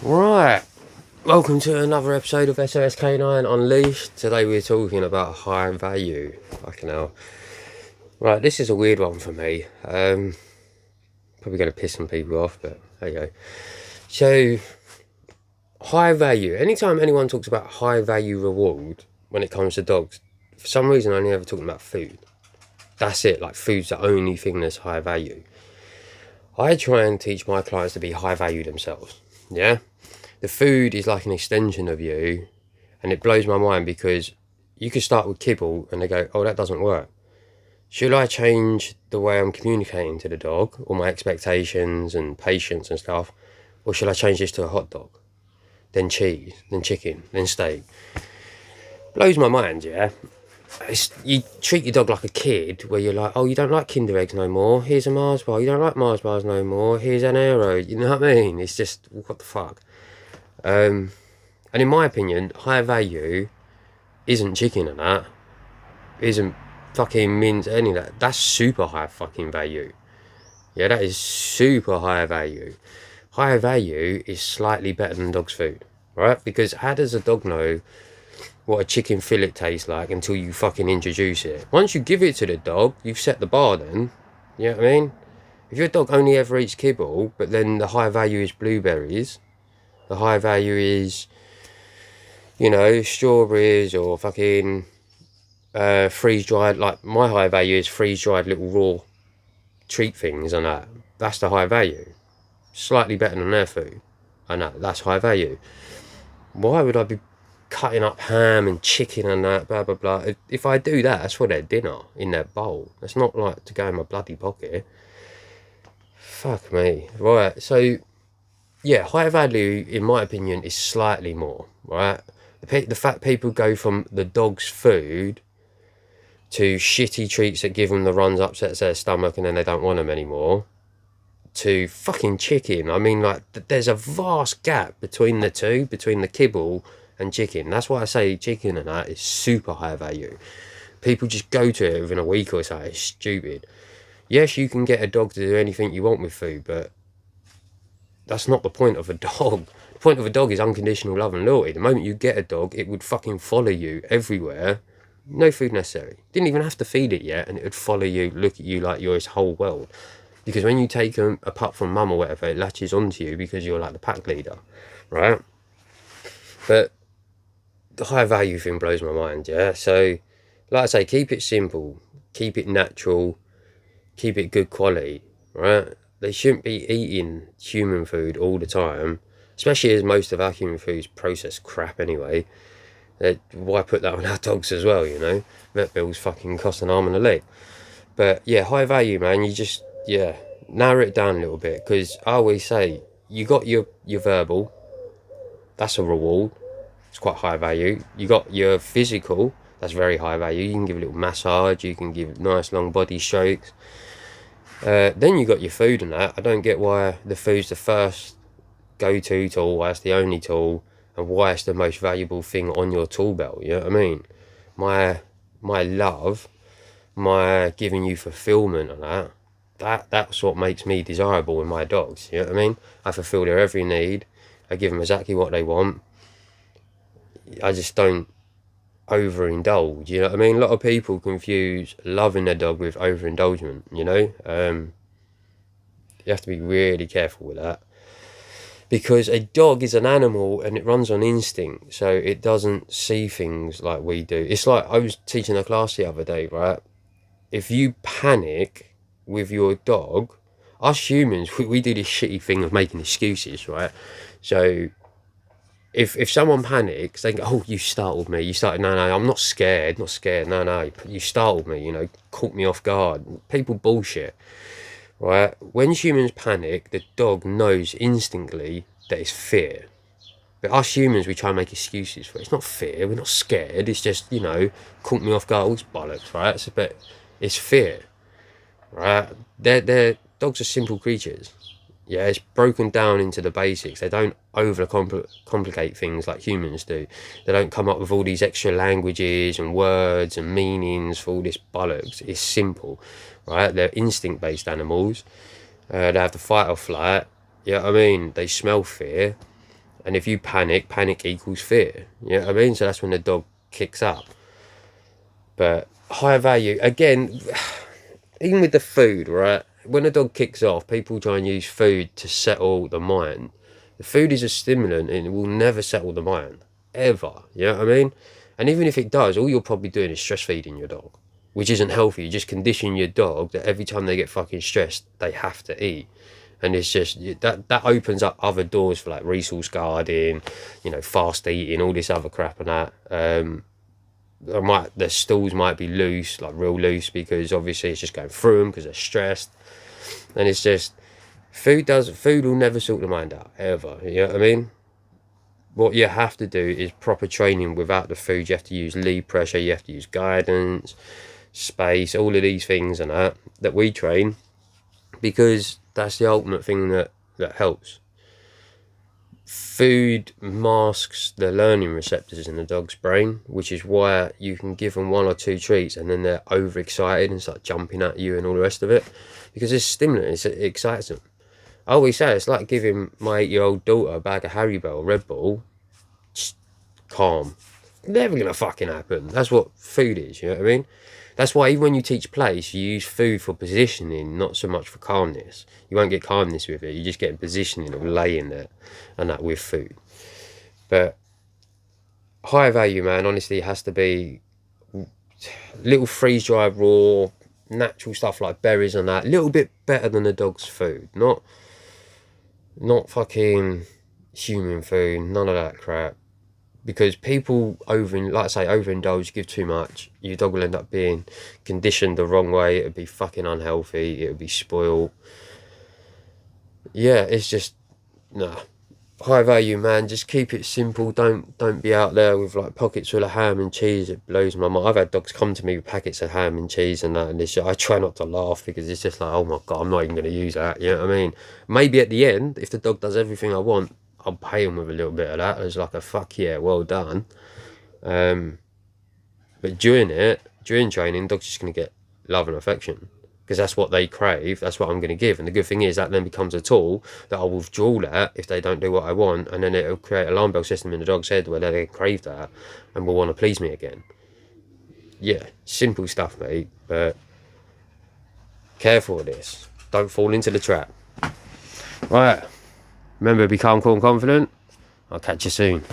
Right, welcome to another episode of SOS K9 Unleashed. Today we're talking about high value. Fucking hell. Right, this is a weird one for me. Probably going to piss some people off, but there you go. So, high value. Anytime anyone talks about high value reward when it comes to dogs, for some reason I only ever talking about food. That's it, like food's the only thing that's high value. I try and teach my clients to be high value themselves, yeah? The food is like an extension of you, and it blows my mind because you could start with kibble and they go, oh, that doesn't work. Should I change the way I'm communicating to the dog, or my expectations and patience and stuff, or should I change this to a hot dog, then cheese, then chicken, then steak? Blows my mind, yeah? You treat your dog like a kid, where you're like, oh, you don't like Kinder Eggs no more, here's a Mars bar. You don't like Mars bars no more, here's an Aero. You know what I mean? It's just, what the fuck? And in my opinion, high value isn't chicken and that, isn't fucking mince, any of that. That's super high fucking value. Yeah, that is super high value. High value is slightly better than dog's food, right? Because how does a dog know what a chicken fillet tastes like until you fucking introduce it? Once you give it to the dog, you've set the bar then. You know what I mean? If your dog only ever eats kibble, but then the high value is blueberries, the high value is, strawberries or fucking freeze-dried, like my high value is freeze-dried little raw treat things and that. That's the high value. Slightly better than their food. I know, that's high value. Why would I be cutting up ham and chicken and that, blah, blah, blah? If I do that, that's for their dinner, in their bowl. That's not like to go in my bloody pocket. Fuck me. Right, so, yeah, high value, in my opinion, is slightly more, right? The fact people go from the dog's food to shitty treats that give them the runs, upsets their stomach, and then they don't want them anymore, to fucking chicken. I mean, like, there's a vast gap between the two, between the kibble and chicken. That's why I say chicken and that is super high value. People just go to it within a week or so. It's stupid. Yes, you can get a dog to do anything you want with food, but that's not the point of a dog. The point of a dog is unconditional love and loyalty. The moment you get a dog, it would fucking follow you everywhere. No food necessary. Didn't even have to feed it yet, and it would follow you, look at you like you're its whole world. Because when you take them apart from mum or whatever, it latches onto you because you're like the pack leader, right? But the high value thing blows my mind, yeah? So, like I say, keep it simple, keep it natural, keep it good quality, right? They shouldn't be eating human food all the time, especially as most of our human food is processed crap anyway. Why put that on our dogs as well, Vet bills fucking cost an arm and a leg. But yeah, high value, man. You just, narrow it down a little bit. Because I always say, you got your verbal, that's a reward. It's quite high value. You got your physical, that's very high value. You can give a little massage, you can give nice long body strokes. Then you got your food and that. I don't get why the food's the first go-to tool, why it's the only tool, and why it's the most valuable thing on your tool belt. You know what I mean? My love, my giving you fulfillment and that's what makes me desirable in my dogs. You know what I mean? I fulfill their every need. I give them exactly what they want. I just don't overindulge. You know what I mean? A lot of people confuse loving their dog with overindulgement. You have to be really careful with that. Because a dog is an animal and it runs on instinct, so it doesn't see things like we do. It's like, I was teaching a class the other day, right? If you panic with your dog, us humans, we do this shitty thing of making excuses, right? So if someone panics, they go, oh, you startled me. You started, no, I'm not scared, no, you startled me, caught me off guard. People bullshit. Right? When humans panic, the dog knows instantly that it's fear. But us humans, we try and make excuses for it. It's not fear, we're not scared, it's just, caught me off guard, all this bollocks, right? But it's fear, right? They're dogs are simple creatures. Yeah, it's broken down into the basics. They don't complicate things like humans do. They don't come up with all these extra languages and words and meanings for all this bollocks. It's simple, right? They're instinct-based animals. They have to fight or flight. Yeah, I mean, they smell fear. And if you panic equals fear. You know what I mean? So that's when the dog kicks up. But high value, again, even with the food, right? When a dog kicks off, people try and use food to settle the mind. The food is a stimulant and it will never settle the mind. Ever. You know what I mean? And even if it does, all you're probably doing is stress feeding your dog, which isn't healthy. You just condition your dog that every time they get fucking stressed, they have to eat. And it's just that opens up other doors for like resource guarding, you know, fast eating, all this other crap and that. The stools might be loose, like real loose, because obviously it's just going through them because they're stressed. And it's just food will never sort the mind out ever. You know what I mean? What you have to do is proper training without the food. You have to use lead pressure, you have to use guidance, space, all of these things and that we train, because that's the ultimate thing that helps. Food masks the learning receptors in the dog's brain, which is why you can give them 1 or 2 treats and then they're overexcited and start jumping at you and all the rest of it, because it's stimulant, it excites them. I always say it's like giving my 8-year-old daughter a bag of Haribo or Red Bull. Just calm. Never gonna fucking happen. That's what food is, you know what I mean? That's why even when you teach place, you use food for positioning, not so much for calmness. You won't get calmness with it. You just get positioning of laying there and that with food. But high value, man, honestly, it has to be little freeze-dried raw, natural stuff like berries and that. A little bit better than the dog's food. Not fucking human food, none of that crap. Because people overindulge, give too much, your dog will end up being conditioned the wrong way. It would be fucking unhealthy, it would be spoiled. Yeah, it's just, nah. High value, man, just keep it simple. Don't be out there with like pockets full of ham and cheese. It blows my mind. I've had dogs come to me with packets of ham and cheese and that, and I try not to laugh, because it's just like, oh my god, I'm not even going to use that. You know what I mean? Maybe at the end, if the dog does everything I want, I'll pay him with a little bit of that as like a fuck yeah, well done. But during training, dog's just going to get love and affection, because that's what they crave. That's what I'm going to give. And the good thing is that then becomes a tool that I'll withdraw that if they don't do what I want, and then it'll create an alarm bell system in the dog's head where they crave that and will want to please me again. Yeah, simple stuff, mate, but careful with this. Don't fall into the trap. Right, remember, be calm, cool and confident. I'll catch you soon.